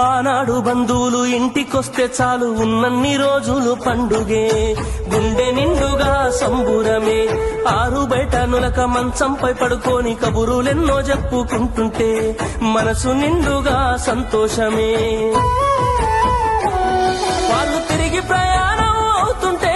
ఆనాడు బంధువులు ఇంటికొస్తే చాలు ఉన్నన్ని రోజులు పండుగే, గుండె నిండుగా సంబురమే. ఆరు బయట నులక మంచంపై పడుకొని కబురులెన్నో చెప్పుకుంటుంటే మనసు నిండుగా సంతోషమే. వాళ్ళు తిరిగి ప్రయాణం అవుతుంటే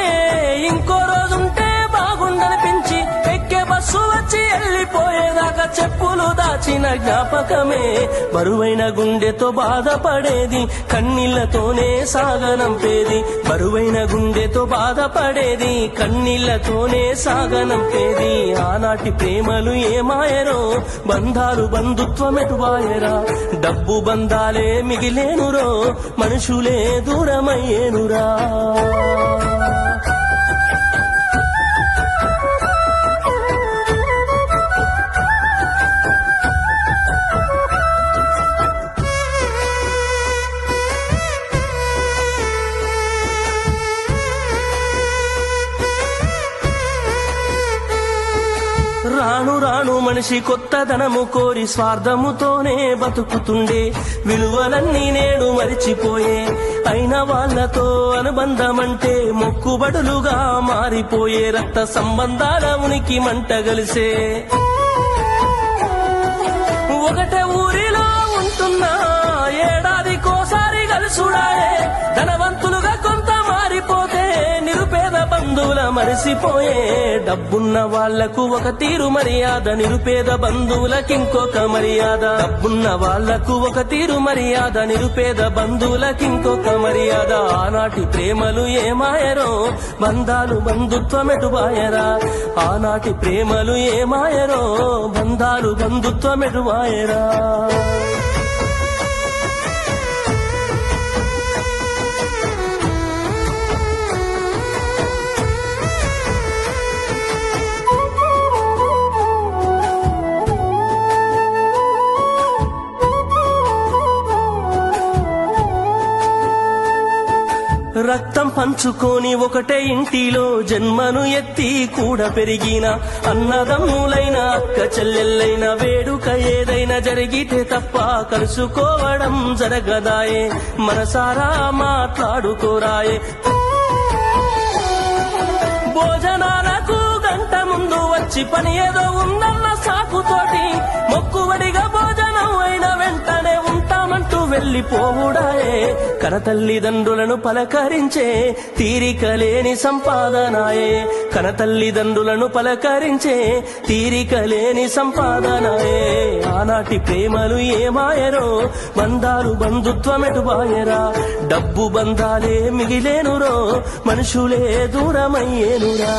ఇంకో రోజుంటే బాగుండనిపించి ఎక్కే బస్సు వచ్చి వెళ్ళిపోయేదాకా చెప్పులు దాచిన జ్ఞాపకమే. బరువైన గుండెతో బాధపడేది కన్నీళ్లతోనే సాగనంపేది, బరువైన గుండెతో బాధపడేది కన్నీళ్లతోనే సాగనంపేది. ఆనాటి ప్రేమలు ఏమాయరో, బంధాలు బంధుత్వం ఎటువాయరా. డబ్బు బంధాలే మిగిలేనురో, మనుషులే దూరమయ్యేనురా. రాను రాను మనిషి కొత్తదనము కోరి స్వార్థముతోనే బతుకుతుండే, విలువలన్నీ నేడు మరిచిపోయే. అయిన వాళ్లతో అనుబంధమంటే మొక్కుబడులుగా మారిపోయే, రక్త సంబంధాల ఉనికి మంట గలిసే. ఒకటే ఊరిలో ఉంటున్నా ఏడాదికోసారి కలుసుడాయే, ధనవంతులుగా కొంత మారిపోతే నిరుపేద బంధువుల మరిసిపోయే. డబ్బున్న వాళ్లకు ఒక తీరు మర్యాద, నిరుపేద బంధువులకింకొక మర్యాద. డబ్బున్న వాళ్లకు ఒక తీరు మర్యాద, నిరుపేద బంధువులకింకొక మర్యాద. ఆనాటి ప్రేమలు ఏమాయరో, బంధాలు బంధుత్వం ఎటువాయరా. ఆనాటి ప్రేమలు ఏమాయరో, బంధాలు బంధుత్వం ఎటువాయరా. రక్తం పంచుకొని ఒకటే ఇంటిలో జన్మను ఎత్తి కూడా పెరిగిన అన్నదమ్ములైన అక్క చెల్లెళ్ళైన వేడుక ఏదైనా జరిగితే తప్ప కలుసుకోవడం జరగదాయే. మనసారా మాట్లాడుకోరాయే. భోజనాలకు గంట ముందు వచ్చి పని ఏదో ఉందన్న సాకుతోటి మొక్కువడిగా భోజనం అయిన వెంటనే ఉంటామంటూ వెళ్లిపోవుడాయే. కనతల్లిదండ్రులను పలకరించే తీరిక లేని సంపాదనాయే, కనతల్లిదండ్రులను పలకరించే తీరిక లేని సంపాదనాయే. ఆనాటి ప్రేమలు ఏమాయరో, బంధాలు బంధుత్వం ఎటువాయరా. డబ్బు బంధాలే మిగిలేనురో, మనుషులే దూరమయ్యేనురా.